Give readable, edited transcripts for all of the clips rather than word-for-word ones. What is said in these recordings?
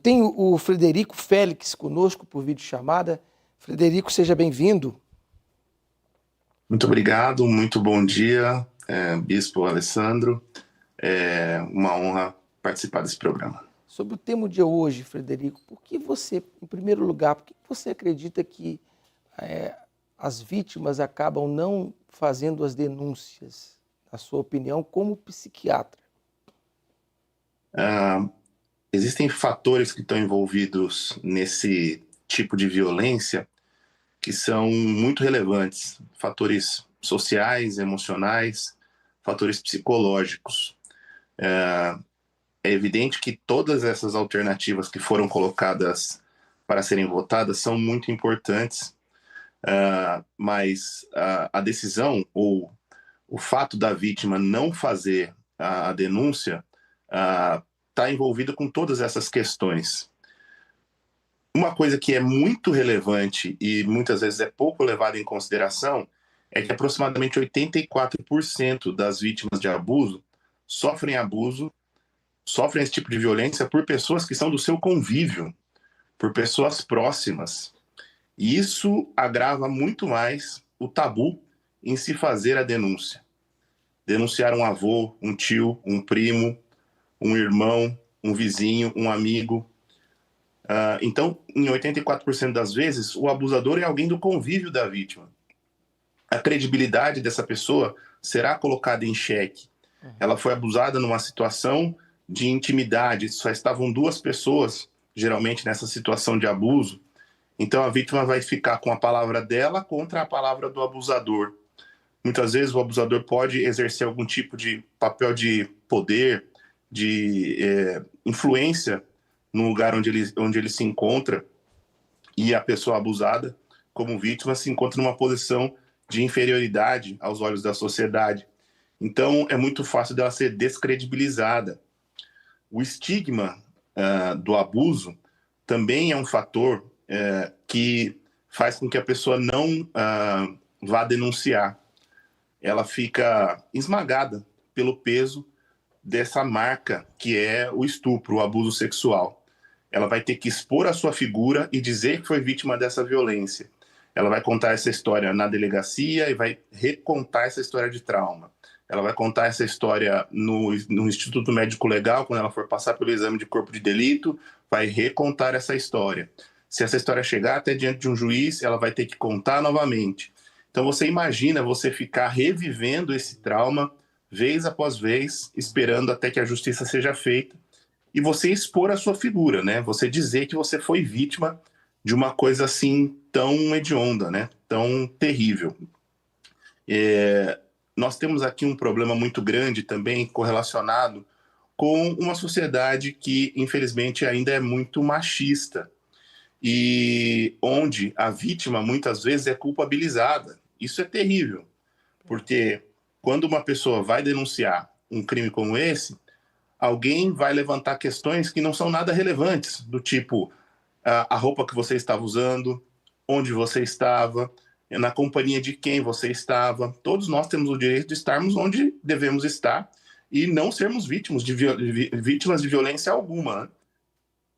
tenho o Frederico Félix conosco por videochamada. Frederico, seja bem-vindo. Muito obrigado, muito bom dia, Bispo Alessandro. É uma honra participar desse programa. Sobre o tema de hoje, Frederico, por que você, em primeiro lugar, por que você acredita que as vítimas acabam não fazendo as denúncias, na sua opinião, como psiquiatra? Existem fatores que estão envolvidos nesse tipo de violência que são muito relevantes. Fatores sociais, emocionais, fatores psicológicos. É evidente que todas essas alternativas que foram colocadas para serem votadas são muito importantes, mas a decisão ou o fato da vítima não fazer a denúncia está envolvido com todas essas questões. Uma coisa que é muito relevante e muitas vezes é pouco levada em consideração é que aproximadamente 84% das vítimas de abuso sofrem esse tipo de violência por pessoas que são do seu convívio, por pessoas próximas. E isso agrava muito mais o tabu em se fazer a denúncia. Denunciar um avô, um tio, um primo, um irmão, um vizinho, um amigo. Então, em 84% das vezes, o abusador é alguém do convívio da vítima. A credibilidade dessa pessoa será colocada em xeque. Ela foi abusada numa situação de intimidade, só estavam duas pessoas, geralmente, nessa situação de abuso. Então, a vítima vai ficar com a palavra dela contra a palavra do abusador. Muitas vezes, o abusador pode exercer algum tipo de papel de poder, de influência no lugar onde ele se encontra, e a pessoa abusada, como vítima, se encontra numa posição de inferioridade aos olhos da sociedade. Então, é muito fácil dela ser descredibilizada. O estigma do abuso também é um fator que faz com que a pessoa não vá denunciar. Ela fica esmagada pelo peso dessa marca que é o estupro, o abuso sexual. Ela vai ter que expor a sua figura e dizer que foi vítima dessa violência. Ela vai contar essa história na delegacia e vai recontar essa história de trauma. Ela vai contar essa história no Instituto Médico Legal, quando ela for passar pelo exame de corpo de delito, vai recontar essa história. Se essa história chegar até diante de um juiz, ela vai ter que contar novamente. Então você imagina você ficar revivendo esse trauma vez após vez, esperando até que a justiça seja feita, e você expor a sua figura, né? Você dizer que você foi vítima de uma coisa assim tão hedionda, né? Tão terrível. Nós temos aqui um problema muito grande também correlacionado com uma sociedade que, infelizmente, ainda é muito machista e onde a vítima, muitas vezes, é culpabilizada. Isso é terrível, porque quando uma pessoa vai denunciar um crime como esse, alguém vai levantar questões que não são nada relevantes, do tipo a roupa que você estava usando, onde você estava, na companhia de quem você estava. Todos nós temos o direito de estarmos onde devemos estar e não sermos vítimas de violência alguma, né?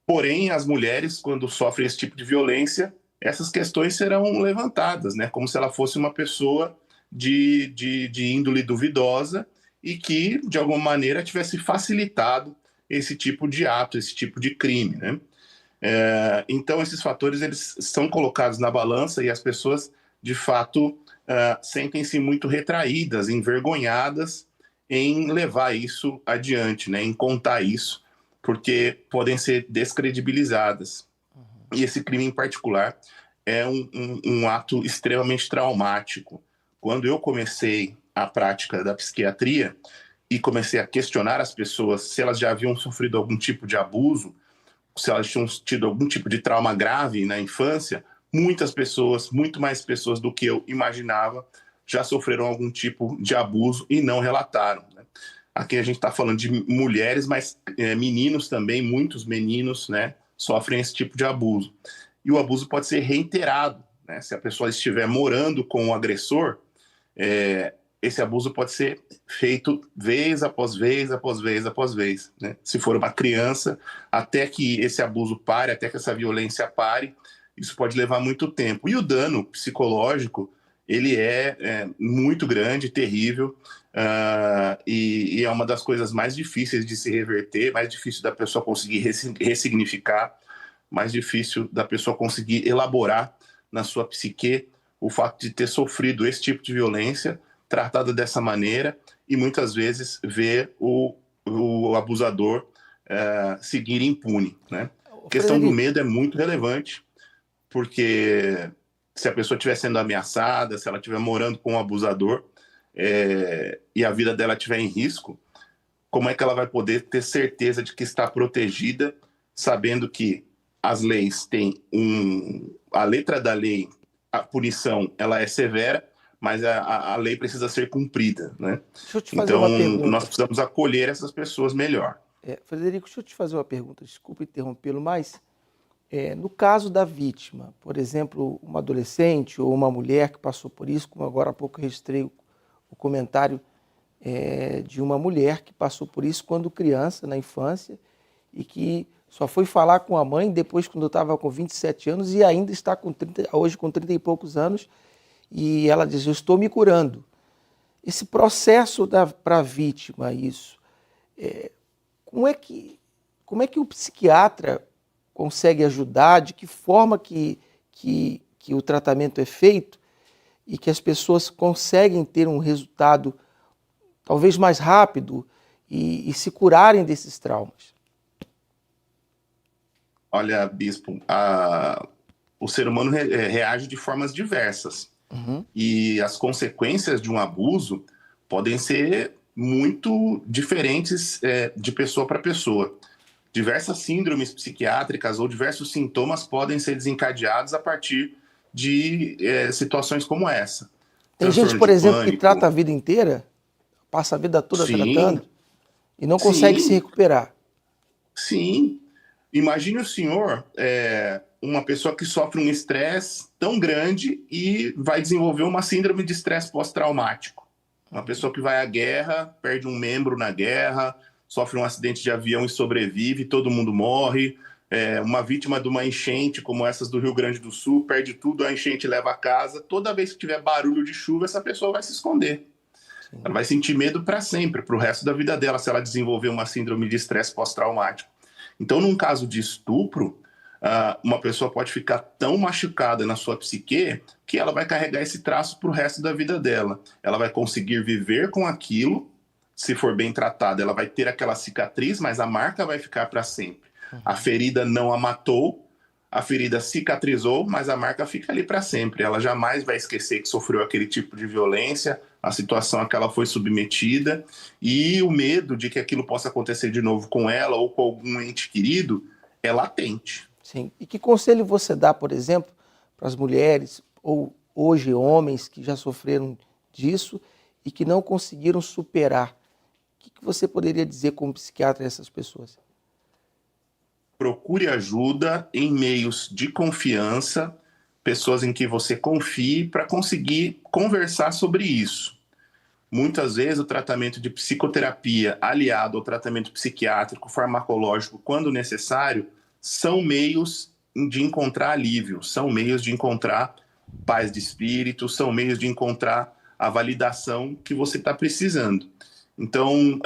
Porém, as mulheres, quando sofrem esse tipo de violência, essas questões serão levantadas, né? Como se ela fosse uma pessoa de índole duvidosa e que, de alguma maneira, tivesse facilitado esse tipo de ato, esse tipo de crime, né? Então, esses fatores eles são colocados na balança e as pessoas, de fato, sentem-se muito retraídas, envergonhadas em levar isso adiante, né? Em contar isso, porque podem ser descredibilizadas. E esse crime em particular é um ato extremamente traumático. Quando eu comecei a prática da psiquiatria e comecei a questionar as pessoas se elas já haviam sofrido algum tipo de abuso, se elas tinham tido algum tipo de trauma grave na infância, muitas pessoas, muito mais pessoas do que eu imaginava, já sofreram algum tipo de abuso e não relataram, né? Aqui a gente está falando de mulheres, mas meninos também, muitos meninos, né, sofrem esse tipo de abuso. E o abuso pode ser reiterado, né? Se a pessoa estiver morando com o agressor, esse abuso pode ser feito vez após vez, após vez, após vez, né? Se for uma criança, até que esse abuso pare, até que essa violência pare, isso pode levar muito tempo. E o dano psicológico, ele é muito grande, terrível, e é uma das coisas mais difíceis de se reverter, mais difícil da pessoa conseguir ressignificar, mais difícil da pessoa conseguir elaborar na sua psique o fato de ter sofrido esse tipo de violência, tratada dessa maneira, e muitas vezes ver o abusador seguir impune, né? A questão do medo é muito relevante, porque se a pessoa estiver sendo ameaçada, se ela estiver morando com um abusador, e a vida dela estiver em risco, como é que ela vai poder ter certeza de que está protegida, sabendo que as leis têm a letra da lei, a punição, ela é severa, mas a lei precisa ser cumprida, né? Deixa eu te fazer uma pergunta. Nós precisamos acolher essas pessoas melhor. Frederico, deixa eu te fazer uma pergunta, desculpa interrompê-lo, mas no caso da vítima, por exemplo, uma adolescente ou uma mulher que passou por isso, como agora há pouco eu registrei o comentário de uma mulher que passou por isso quando criança, na infância, e que só foi falar com a mãe depois, quando eu estava com 27 anos, e ainda está hoje com 30 e poucos anos, e ela diz, eu estou me curando. Esse processo para a vítima, isso, como é que o psiquiatra consegue ajudar, de que forma que o tratamento é feito e que as pessoas conseguem ter um resultado talvez mais rápido e se curarem desses traumas? Olha, Bispo, o ser humano reage de formas diversas. Uhum. E as consequências de um abuso podem ser muito diferentes de pessoa para pessoa. Diversas síndromes psiquiátricas ou diversos sintomas podem ser desencadeados a partir de situações como essa. Tem gente, por exemplo, que trata a vida inteira, passa a vida toda tratando e não consegue se recuperar. Sim. Imagine o senhor, uma pessoa que sofre um estresse tão grande e vai desenvolver uma síndrome de estresse pós-traumático. Uma pessoa que vai à guerra, perde um membro na guerra, sofre um acidente de avião e sobrevive, todo mundo morre. Uma vítima de uma enchente, como essas do Rio Grande do Sul, perde tudo, a enchente leva a casa. Toda vez que tiver barulho de chuva, essa pessoa vai se esconder. Sim. Ela vai sentir medo para sempre, para o resto da vida dela, se ela desenvolver uma síndrome de estresse pós-traumático. Então, num caso de estupro, uma pessoa pode ficar tão machucada na sua psique que ela vai carregar esse traço para o resto da vida dela. Ela vai conseguir viver com aquilo, se for bem tratada, ela vai ter aquela cicatriz, mas a marca vai ficar para sempre. Uhum. A ferida não a matou, a ferida cicatrizou, mas a marca fica ali para sempre. Ela jamais vai esquecer que sofreu aquele tipo de violência, a situação a que ela foi submetida, e o medo de que aquilo possa acontecer de novo com ela ou com algum ente querido é latente. Sim. E que conselho você dá, por exemplo, para as mulheres ou hoje homens que já sofreram disso e que não conseguiram superar? O que você poderia dizer como psiquiatra a essas pessoas? Procure ajuda em meios de confiança, pessoas em que você confie, para conseguir conversar sobre isso. Muitas vezes o tratamento de psicoterapia aliado ao tratamento psiquiátrico, farmacológico, quando necessário, são meios de encontrar alívio, são meios de encontrar paz de espírito, são meios de encontrar a validação que você está precisando. Então,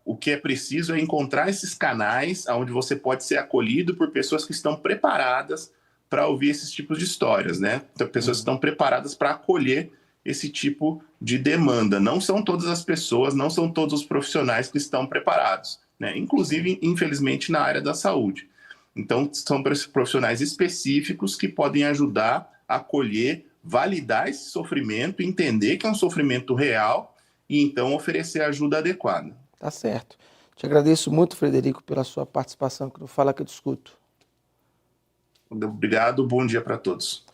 o que é preciso é encontrar esses canais onde você pode ser acolhido por pessoas que estão preparadas para ouvir esses tipos de histórias, né? Então, pessoas que estão preparadas para acolher esse tipo de demanda. Não são todas as pessoas, não são todos os profissionais que estão preparados, né? Inclusive, infelizmente, na área da saúde. Então, são profissionais específicos que podem ajudar a acolher, validar esse sofrimento, entender que é um sofrimento real e, então, oferecer a ajuda adequada. Tá certo. Te agradeço muito, Frederico, pela sua participação, que no Fala que eu discuto. Obrigado, bom dia para todos.